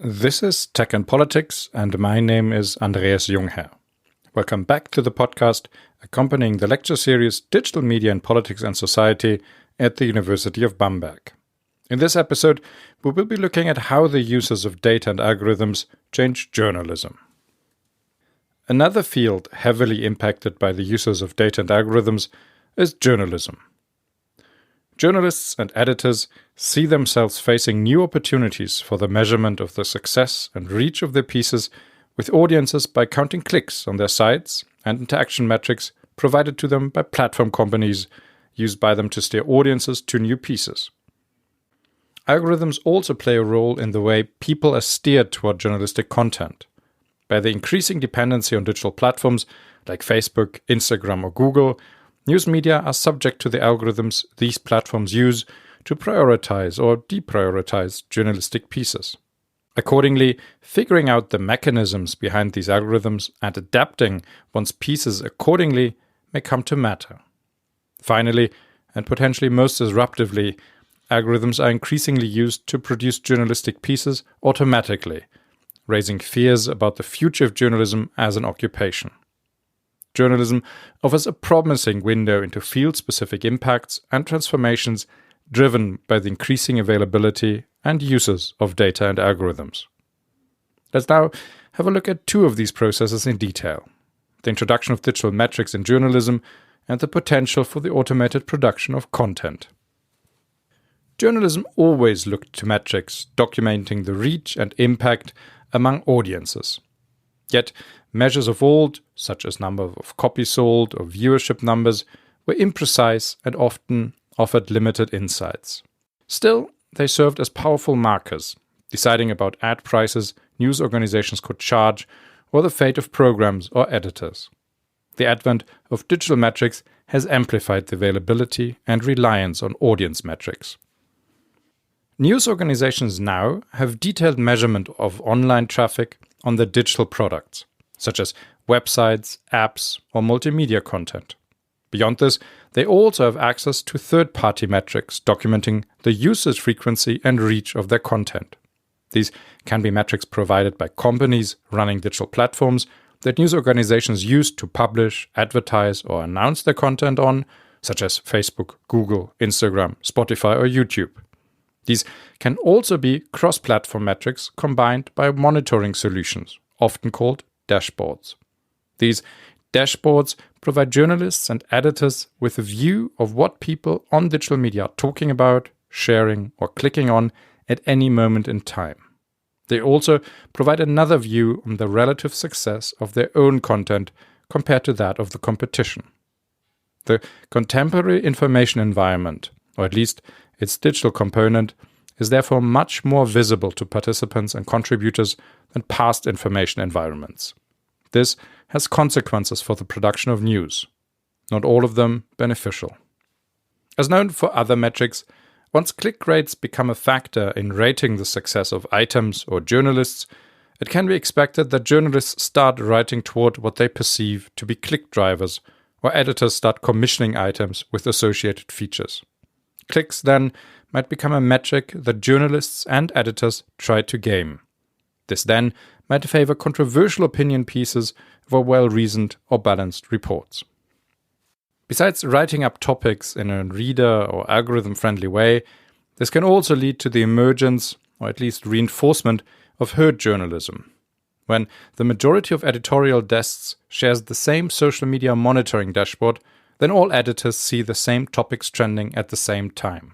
This is Tech and Politics, and my name is Andreas Jungherr. Welcome back to the podcast accompanying the lecture series Digital Media in Politics and Society at the University of Bamberg. In this episode, we will be looking at how the uses of data and algorithms change journalism. Another field heavily impacted by the uses of data and algorithms is journalism. Journalists and editors see themselves facing new opportunities for the measurement of the success and reach of their pieces with audiences by counting clicks on their sites and interaction metrics provided to them by platform companies used by them to steer audiences to new pieces. Algorithms also play a role in the way people are steered toward journalistic content. By the increasing dependency on digital platforms like Facebook, Instagram, or Google, news media are subject to the algorithms these platforms use to prioritize or deprioritize journalistic pieces. Accordingly, figuring out the mechanisms behind these algorithms and adapting one's pieces accordingly may come to matter. Finally, and potentially most disruptively, algorithms are increasingly used to produce journalistic pieces automatically, raising fears about the future of journalism as an occupation. Journalism offers a promising window into field-specific impacts and transformations driven by the increasing availability and uses of data and algorithms. Let's now have a look at two of these processes in detail: the introduction of digital metrics in journalism and the potential for the automated production of content. Journalism always looked to metrics documenting the reach and impact among audiences. Yet, measures of old, such as number of copies sold or viewership numbers, were imprecise and often offered limited insights. Still, they served as powerful markers, deciding about ad prices news organizations could charge or the fate of programs or editors. The advent of digital metrics has amplified the availability and reliance on audience metrics. News organizations now have detailed measurement of online traffic on their digital products, such as websites, apps, or multimedia content. Beyond this, they also have access to third-party metrics documenting the usage frequency and reach of their content. These can be metrics provided by companies running digital platforms that news organizations use to publish, advertise, or announce their content on, such as Facebook, Google, Instagram, Spotify, or YouTube. These can also be cross-platform metrics combined by monitoring solutions, often called dashboards. These dashboards provide journalists and editors with a view of what people on digital media are talking about, sharing, or clicking on at any moment in time. They also provide another view on the relative success of their own content compared to that of the competition. The contemporary information environment, or at least its digital component, is therefore much more visible to participants and contributors than past information environments. This has consequences for the production of news, not all of them beneficial. As known for other metrics, once click rates become a factor in rating the success of items or journalists, it can be expected that journalists start writing toward what they perceive to be click drivers, or editors start commissioning items with associated features. Clicks, then, might become a metric that journalists and editors try to game. This then might favor controversial opinion pieces over well-reasoned or balanced reports. Besides writing up topics in a reader or algorithm-friendly way, this can also lead to the emergence, or at least reinforcement, of herd journalism. When the majority of editorial desks shares the same social media monitoring dashboard, then all editors see the same topics trending at the same time.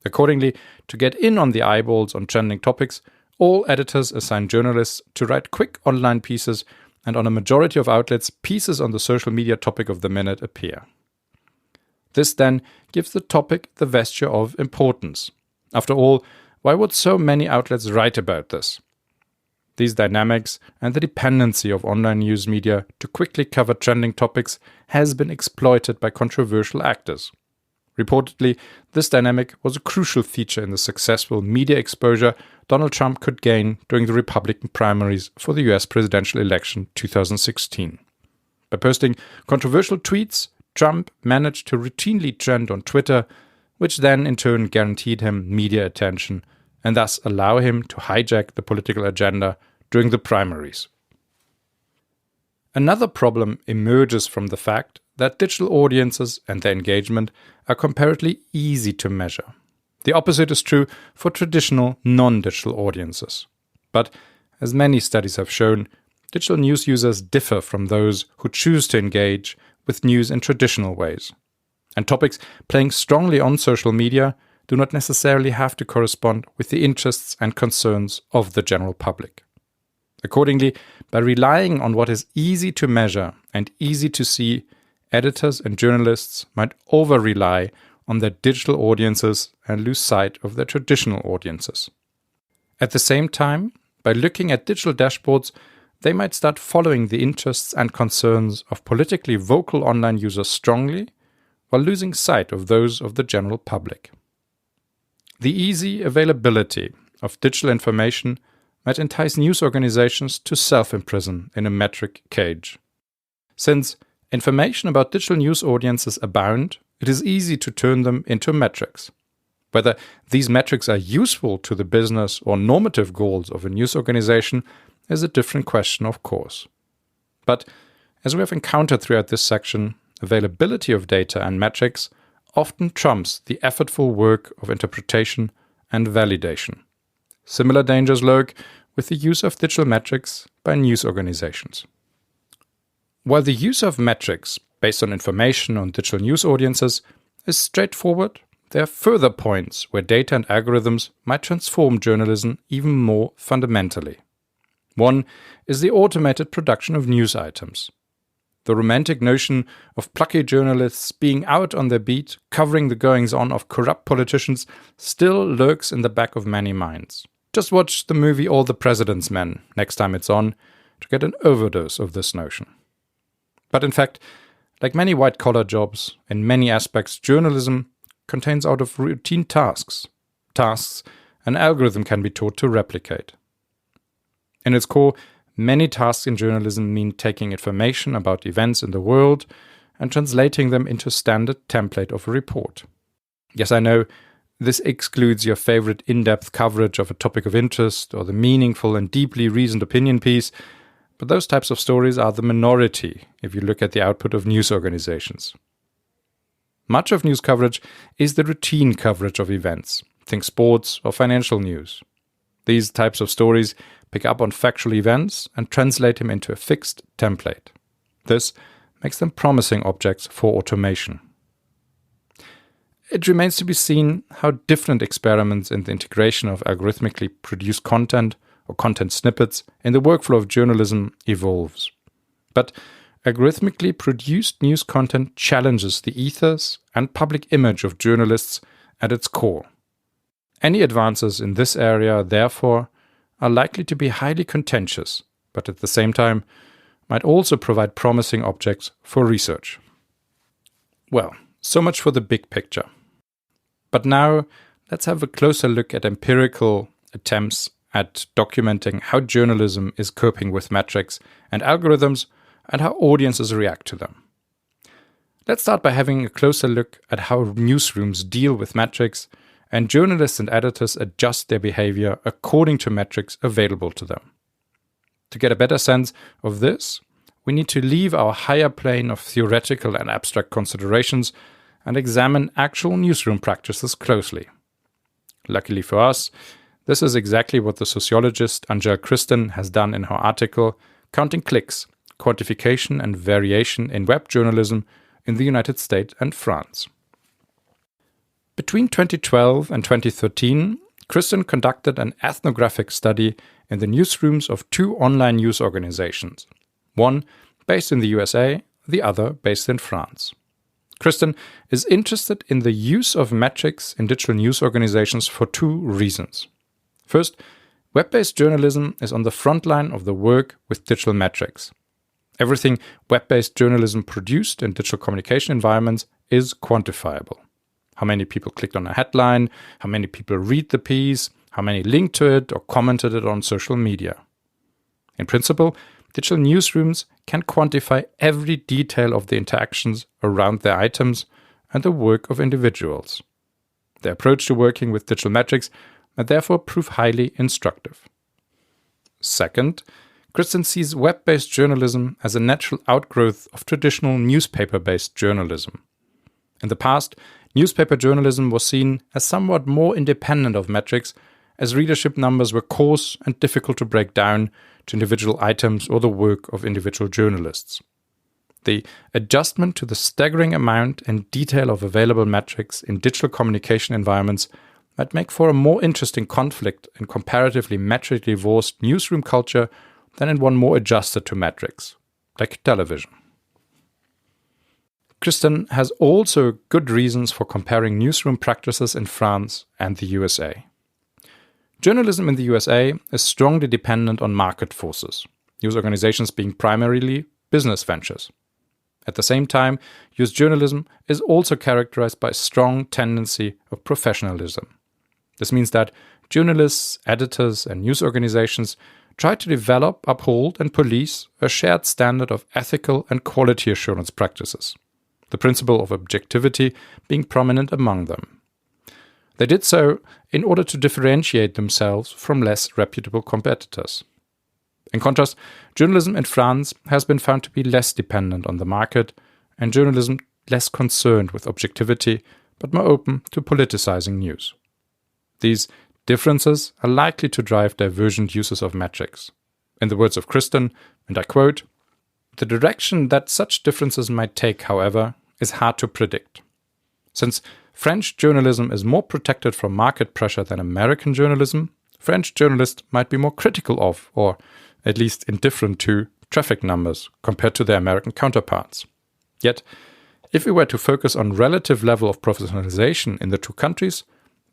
Accordingly, to get in on the eyeballs on trending topics, all editors assign journalists to write quick online pieces, and on a majority of outlets, pieces on the social media topic of the minute appear. This then gives the topic the vesture of importance. After all, why would so many outlets write about this? These dynamics and the dependency of online news media to quickly cover trending topics has been exploited by controversial actors. Reportedly, this dynamic was a crucial feature in the successful media exposure Donald Trump could gain during the Republican primaries for the US presidential election 2016. By posting controversial tweets, Trump managed to routinely trend on Twitter, which then in turn guaranteed him media attention and thus allow him to hijack the political agenda during the primaries. Another problem emerges from the fact that digital audiences and their engagement are comparatively easy to measure. The opposite is true for traditional non-digital audiences. But as many studies have shown, digital news users differ from those who choose to engage with news in traditional ways. And topics playing strongly on social media do not necessarily have to correspond with the interests and concerns of the general public. Accordingly, by relying on what is easy to measure and easy to see, editors and journalists might over-rely on their digital audiences and lose sight of their traditional audiences. At the same time, by looking at digital dashboards, they might start following the interests and concerns of politically vocal online users strongly, while losing sight of those of the general public. The easy availability of digital information might entice news organizations to self-imprison in a metric cage. Since information about digital news audiences abound, it is easy to turn them into metrics. Whether these metrics are useful to the business or normative goals of a news organization is a different question, of course. But as we have encountered throughout this section, availability of data and metrics often trumps the effortful work of interpretation and validation. Similar dangers lurk with the use of digital metrics by news organizations. While the use of metrics based on information on digital news audiences is straightforward, there are further points where data and algorithms might transform journalism even more fundamentally. One is the automated production of news items. The romantic notion of plucky journalists being out on their beat, covering the goings-on of corrupt politicians, still lurks in the back of many minds. Just watch the movie All the President's Men next time it's on to get an overdose of this notion. But in fact, like many white-collar jobs, in many aspects journalism contains out of routine tasks an algorithm can be taught to replicate. In its core, many tasks in journalism mean taking information about events in the world and translating them into a standard template of a report. Yes, I know, this excludes your favorite in-depth coverage of a topic of interest or the meaningful and deeply reasoned opinion piece, but those types of stories are the minority if you look at the output of news organizations. Much of news coverage is the routine coverage of events, think sports or financial news. These types of stories pick up on factual events and translate them into a fixed template. This makes them promising objects for automation. It remains to be seen how different experiments in the integration of algorithmically produced content or content snippets in the workflow of journalism evolves. But algorithmically produced news content challenges the ethos and public image of journalists at its core. Any advances in this area, therefore, are likely to be highly contentious, but at the same time might also provide promising objects for research. Well, so much for the big picture. But now let's have a closer look at empirical attempts at documenting how journalism is coping with metrics and algorithms and how audiences react to them. Let's start by having a closer look at how newsrooms deal with metrics and journalists and editors adjust their behavior according to metrics available to them. To get a better sense of this, we need to leave our higher plane of theoretical and abstract considerations and examine actual newsroom practices closely. Luckily for us, this is exactly what the sociologist Angèle Christen has done in her article Counting Clicks, Quantification and Variation in Web Journalism in the United States and France. Between 2012 and 2013, Christen conducted an ethnographic study in the newsrooms of two online news organizations, one based in the USA, the other based in France. Christen is interested in the use of metrics in digital news organizations for two reasons. First, web-based journalism is on the front line of the work with digital metrics. Everything web-based journalism produced in digital communication environments is quantifiable. How many people clicked on a headline, how many people read the piece, how many linked to it or commented it on social media. In principle, digital newsrooms can quantify every detail of the interactions around their items and the work of individuals. Their approach to working with digital metrics and therefore prove highly instructive. Second, Kristen sees web-based journalism as a natural outgrowth of traditional newspaper-based journalism. In the past, newspaper journalism was seen as somewhat more independent of metrics, as readership numbers were coarse and difficult to break down to individual items or the work of individual journalists. The adjustment to the staggering amount and detail of available metrics in digital communication environments might make for a more interesting conflict in comparatively metrically divorced newsroom culture than in one more adjusted to metrics, like television. Kristen has also good reasons for comparing newsroom practices in France and the USA. Journalism in the USA is strongly dependent on market forces, news organizations being primarily business ventures. At the same time, US journalism is also characterized by a strong tendency of professionalism. This means that journalists, editors, and news organizations try to develop, uphold, and police a shared standard of ethical and quality assurance practices, the principle of objectivity being prominent among them. They did so in order to differentiate themselves from less reputable competitors. In contrast, journalism in France has been found to be less dependent on the market, and journalism less concerned with objectivity, but more open to politicizing news. These differences are likely to drive divergent uses of metrics. In the words of Kristen, and I quote, "The direction that such differences might take, however, is hard to predict. Since French journalism is more protected from market pressure than American journalism, French journalists might be more critical of, or at least indifferent to, traffic numbers compared to their American counterparts. Yet, if we were to focus on relative level of professionalization in the two countries,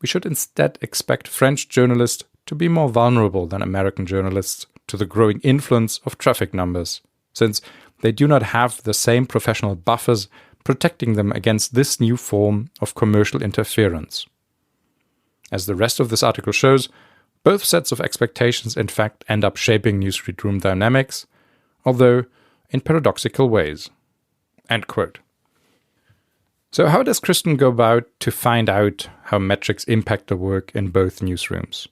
we should instead expect French journalists to be more vulnerable than American journalists to the growing influence of traffic numbers, since they do not have the same professional buffers protecting them against this new form of commercial interference." As the rest of this article shows, both sets of expectations in fact end up shaping newsroom dynamics, although in paradoxical ways. End quote. So how does Kristen go about to find out how metrics impact the work in both newsrooms?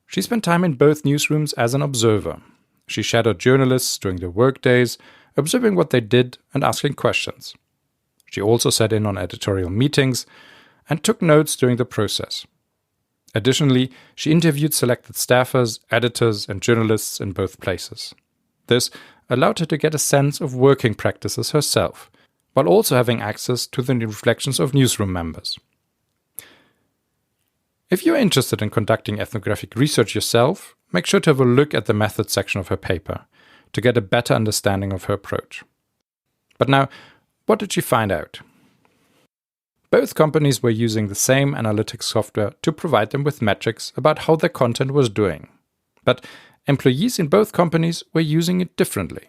She spent time in both newsrooms as an observer. She shadowed journalists during their workdays, observing what they did and asking questions. She also sat in on editorial meetings and took notes during the process. Additionally, she interviewed selected staffers, editors, and journalists in both places. This allowed her to get a sense of working practices herself, while also having access to the reflections of newsroom members. If you're interested in conducting ethnographic research yourself, make sure to have a look at the methods section of her paper to get a better understanding of her approach. But now, what did she find out? Both companies were using the same analytics software to provide them with metrics about how their content was doing. But employees in both companies were using it differently.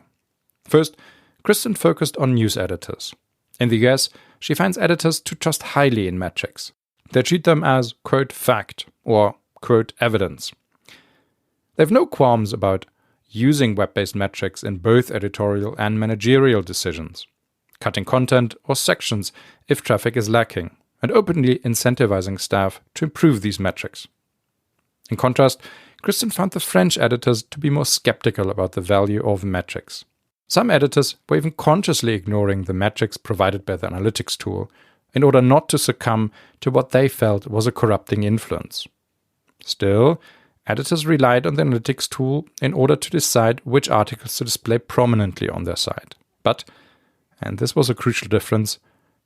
First, Kristen focused on news editors. In the US, she finds editors to trust highly in metrics. They treat them as, quote, fact or, quote, evidence. They have no qualms about using web-based metrics in both editorial and managerial decisions, cutting content or sections if traffic is lacking, and openly incentivizing staff to improve these metrics. In contrast, Kristen found the French editors to be more skeptical about the value of metrics. Some editors were even consciously ignoring the metrics provided by the analytics tool in order not to succumb to what they felt was a corrupting influence. Still, editors relied on the analytics tool in order to decide which articles to display prominently on their site. But, and this was a crucial difference,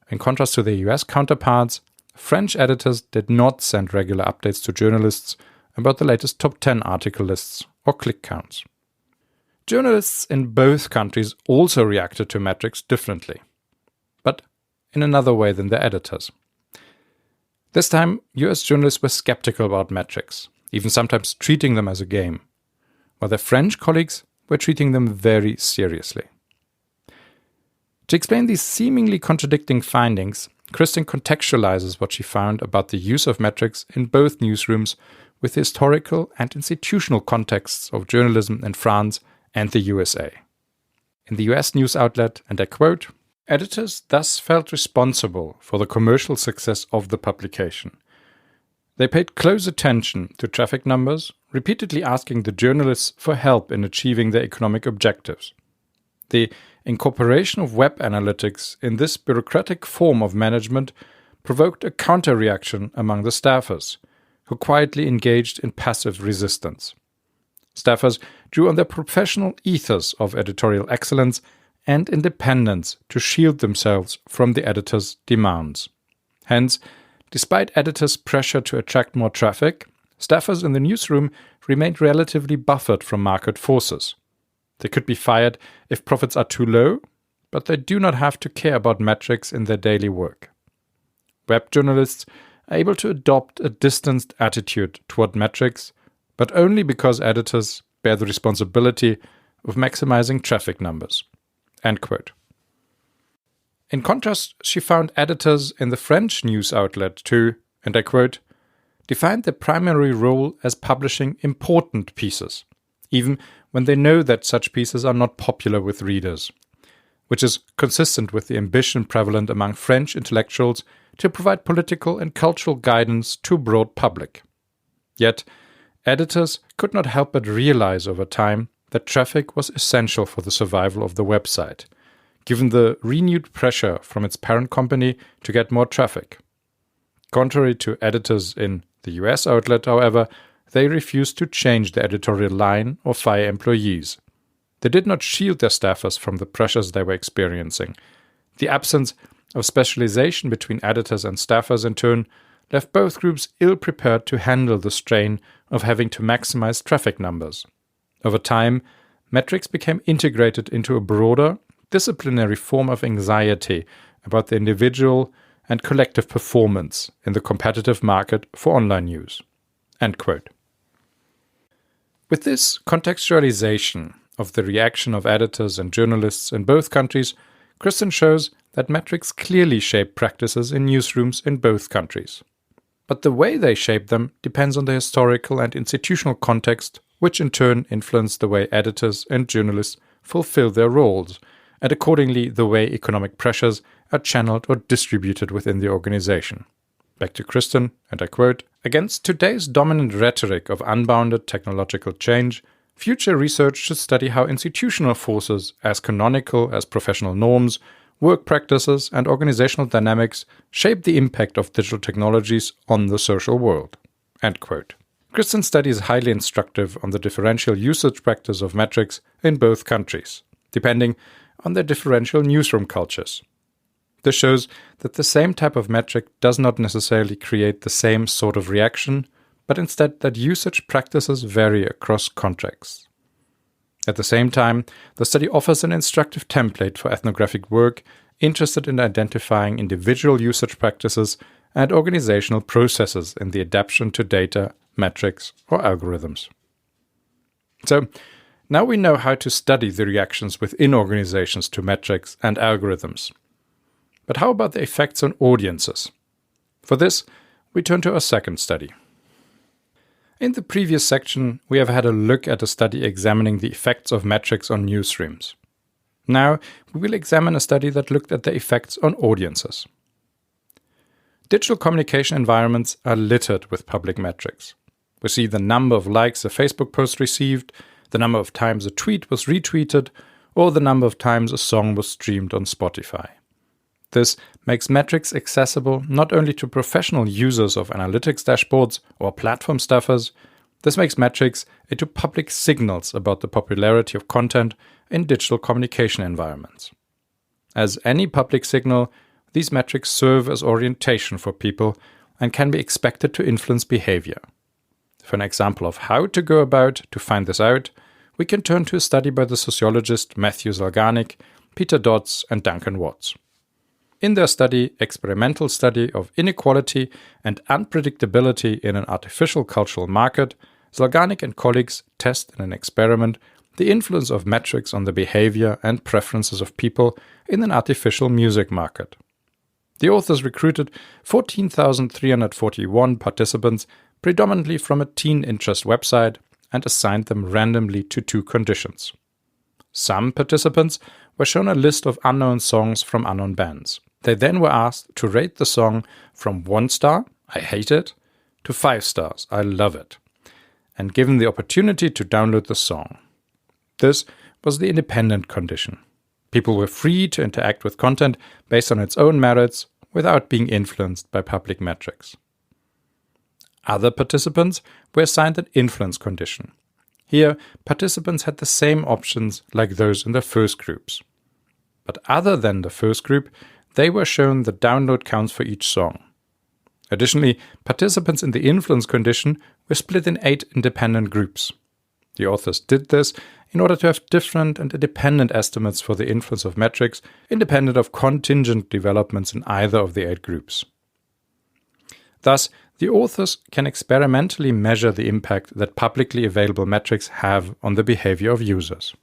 in contrast to their US counterparts, French editors did not send regular updates to journalists about the latest top 10 article lists or click counts. Journalists in both countries also reacted to metrics differently, but in another way than their editors. This time, US journalists were skeptical about metrics, even sometimes treating them as a game, while their French colleagues were treating them very seriously. To explain these seemingly contradicting findings, Kristen contextualizes what she found about the use of metrics in both newsrooms with the historical and institutional contexts of journalism in France and the USA. In the US news outlet, and I quote, "Editors thus felt responsible for the commercial success of the publication. They paid close attention to traffic numbers, repeatedly asking the journalists for help in achieving their economic objectives. The incorporation of web analytics in this bureaucratic form of management provoked a counter-reaction among the staffers, who quietly engaged in passive resistance. Staffers drew on their professional ethos of editorial excellence and independence to shield themselves from the editor's demands. Hence, despite editors' pressure to attract more traffic, staffers in the newsroom remained relatively buffered from market forces. They could be fired if profits are too low, but they do not have to care about metrics in their daily work. Web journalists are able to adopt a distanced attitude toward metrics, but only because editors bear the responsibility of maximizing traffic numbers. End quote. In contrast, she found editors in the French news outlet who, and I quote, defined their primary role as publishing important pieces, even when they know that such pieces are not popular with readers, which is consistent with the ambition prevalent among French intellectuals to provide political and cultural guidance to a broad public. Yet, editors could not help but realize over time that traffic was essential for the survival of the website, given the renewed pressure from its parent company to get more traffic. Contrary to editors in the US outlet, however, they refused to change the editorial line or fire employees. They did not shield their staffers from the pressures they were experiencing. The absence of specialization between editors and staffers, in turn, left both groups ill-prepared to handle the strain of having to maximize traffic numbers. Over time, metrics became integrated into a broader, disciplinary form of anxiety about the individual and collective performance in the competitive market for online news. End quote. With this contextualization of the reaction of editors and journalists in both countries, Kristen shows that metrics clearly shape practices in newsrooms in both countries. But the way they shape them depends on the historical and institutional context, which in turn influence the way editors and journalists fulfill their roles, and accordingly the way economic pressures are channeled or distributed within the organization. Back to Kristen, and I quote, "Against today's dominant rhetoric of unbounded technological change, future research should study how institutional forces, as canonical as professional norms, work practices, and organizational dynamics shape the impact of digital technologies on the social world." End quote. Kristen's study is highly instructive on the differential usage practice of metrics in both countries, depending on their differential newsroom cultures. This shows that the same type of metric does not necessarily create the same sort of reaction, but instead that usage practices vary across contexts. At the same time, the study offers an instructive template for ethnographic work interested in identifying individual usage practices and organizational processes in the adaptation to data, metrics, or algorithms. So, now we know how to study the reactions within organizations to metrics and algorithms. But how about the effects on audiences? For this, we turn to our second study. In the previous section, we have had a look at a study examining the effects of metrics on newsrooms. Now, we will examine a study that looked at the effects on audiences. Digital communication environments are littered with public metrics. We see the number of likes a Facebook post received, the number of times a tweet was retweeted, or the number of times a song was streamed on Spotify. This makes metrics accessible not only to professional users of analytics dashboards or platform staffers, this makes metrics into public signals about the popularity of content in digital communication environments. As any public signal, these metrics serve as orientation for people and can be expected to influence behavior. For an example of how to go about to find this out, we can turn to a study by the sociologist Matthew Zalganik, Peter Dodds, and Duncan Watts. In their study, Experimental Study of Inequality and Unpredictability in an Artificial Cultural Market, Zalganik and colleagues test in an experiment the influence of metrics on the behavior and preferences of people in an artificial music market. The authors recruited 14,341 participants, predominantly from a teen interest website, and assigned them randomly to two conditions. Some participants were shown a list of unknown songs from unknown bands. They then were asked to rate the song from 1 star, I hate it, to 5 stars, I love it, and given the opportunity to download the song. This was the independent condition. People were free to interact with content based on its own merits without being influenced by public metrics. Other participants were assigned an influence condition. Here, participants had the same options like those in the first groups. But other than the first group, they were shown the download counts for each song. Additionally, participants in the influence condition were split in 8 independent groups. The authors did this in order to have different and independent estimates for the influence of metrics, independent of contingent developments in either of the 8 groups. Thus, the authors can experimentally measure the impact that publicly available metrics have on the behavior of users.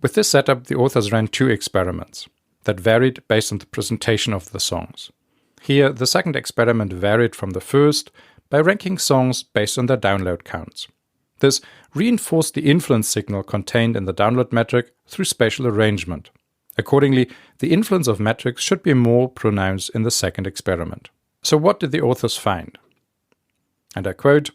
With this setup, the authors ran 2 experiments that varied based on the presentation of the songs. Here, the second experiment varied from the first by ranking songs based on their download counts. This reinforced the influence signal contained in the download metric through spatial arrangement. Accordingly, the influence of metrics should be more pronounced in the second experiment. So what did the authors find? And I quote,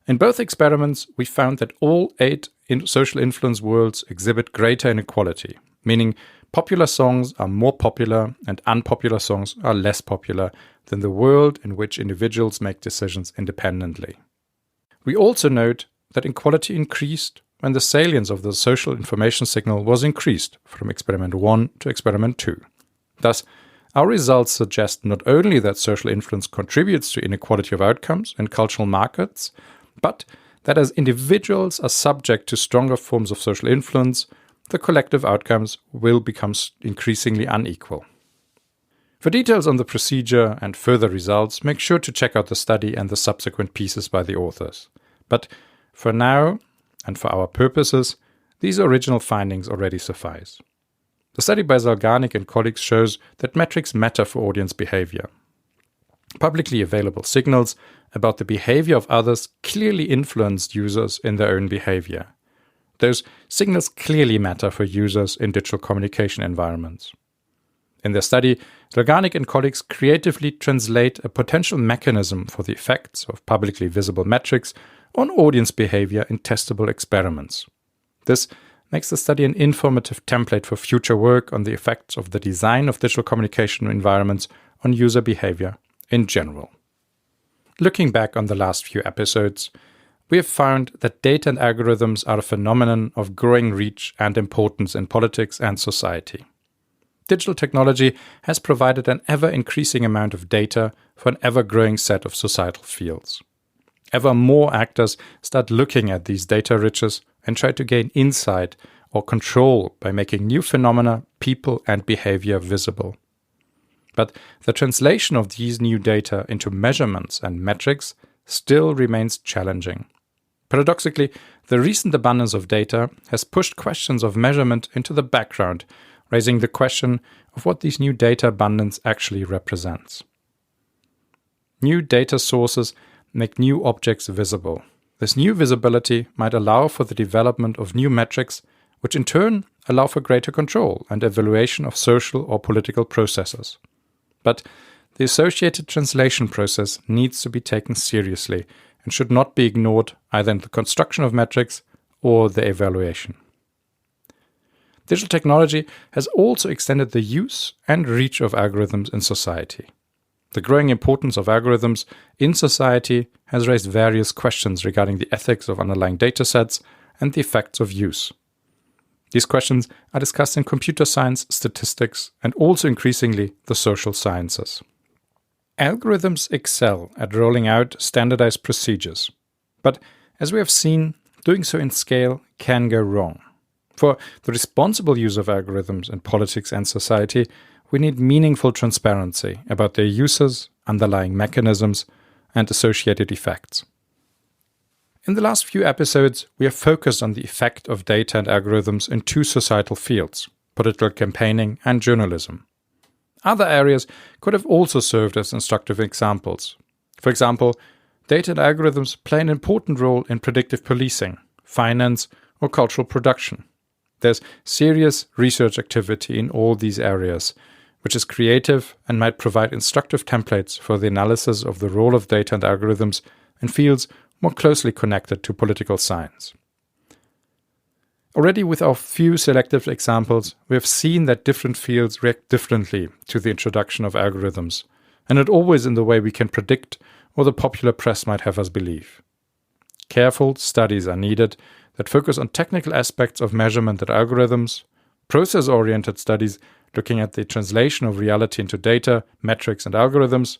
"In both experiments, we found that all 8 social influence worlds exhibit greater inequality, meaning popular songs are more popular and unpopular songs are less popular than the world in which individuals make decisions independently. We also note that inequality increased when the salience of the social information signal was increased from experiment 1 to experiment 2. Thus, our results suggest not only that social influence contributes to inequality of outcomes in cultural markets, but that as individuals are subject to stronger forms of social influence, the collective outcomes will become increasingly unequal." For details on the procedure and further results, make sure to check out the study and the subsequent pieces by the authors. But for now, and for our purposes, these original findings already suffice. The study by Zalganik and colleagues shows that metrics matter for audience behavior. Publicly available signals about the behavior of others clearly influence users in their own behavior. Those signals clearly matter for users in digital communication environments. In their study, Zalganik and colleagues creatively translate a potential mechanism for the effects of publicly visible metrics on audience behavior in testable experiments. This makes the study an informative template for future work on the effects of the design of digital communication environments on user behavior in general. Looking back on the last few episodes, we have found that data and algorithms are a phenomenon of growing reach and importance in politics and society. Digital technology has provided an ever-increasing amount of data for an ever-growing set of societal fields. Ever more actors start looking at these data riches and try to gain insight or control by making new phenomena, people, and behavior visible. But the translation of these new data into measurements and metrics still remains challenging. Paradoxically, the recent abundance of data has pushed questions of measurement into the background, raising the question of what these new data abundance actually represents. New data sources make new objects visible. This new visibility might allow for the development of new metrics, which in turn allow for greater control and evaluation of social or political processes. But the associated translation process needs to be taken seriously and should not be ignored either in the construction of metrics or the evaluation. Digital technology has also extended the use and reach of algorithms in society. The growing importance of algorithms in society has raised various questions regarding the ethics of underlying datasets and the effects of use. These questions are discussed in computer science, statistics, and also increasingly the social sciences. Algorithms excel at rolling out standardized procedures, but as we have seen, doing so in scale can go wrong. For the responsible use of algorithms in politics and society, we need meaningful transparency about their uses, underlying mechanisms, and associated effects. In the last few episodes, we have focused on the effect of data and algorithms in 2 societal fields, political campaigning and journalism. Other areas could have also served as instructive examples. For example, data and algorithms play an important role in predictive policing, finance, or cultural production. There's serious research activity in all these areas, which is creative and might provide instructive templates for the analysis of the role of data and algorithms and fields more closely connected to political science. Already with our few selective examples, we have seen that different fields react differently to the introduction of algorithms, and not always in the way we can predict or the popular press might have us believe. Careful studies are needed that focus on technical aspects of measurement and algorithms, process-oriented studies looking at the translation of reality into data, metrics, and algorithms,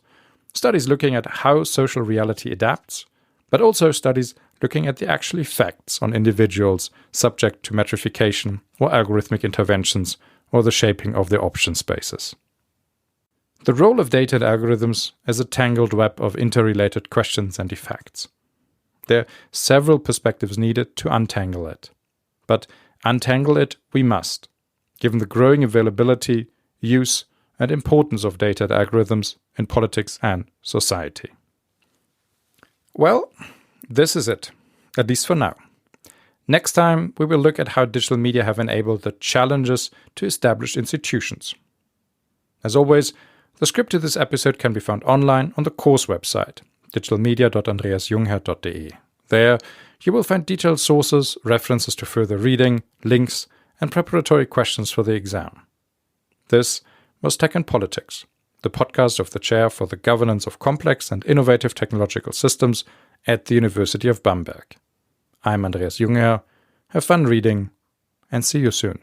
studies looking at how social reality adapts, but also studies looking at the actual effects on individuals subject to metrification or algorithmic interventions or the shaping of their option spaces. The role of data and algorithms is a tangled web of interrelated questions and effects. There are several perspectives needed to untangle it. But untangle it we must, given the growing availability, use, and importance of data and algorithms in politics and society. Well, this is it, at least for now. Next time, we will look at how digital media have enabled the challenges to established institutions. As always, the script to this episode can be found online on the course website, digitalmedia.andreasjungherr.de. There, you will find detailed sources, references to further reading, links, and preparatory questions for the exam. This was Tech and Politics, the podcast of the Chair for the Governance of Complex and Innovative Technological Systems at the University of Bamberg. I'm Andreas Jungherr. Have fun reading, and see you soon.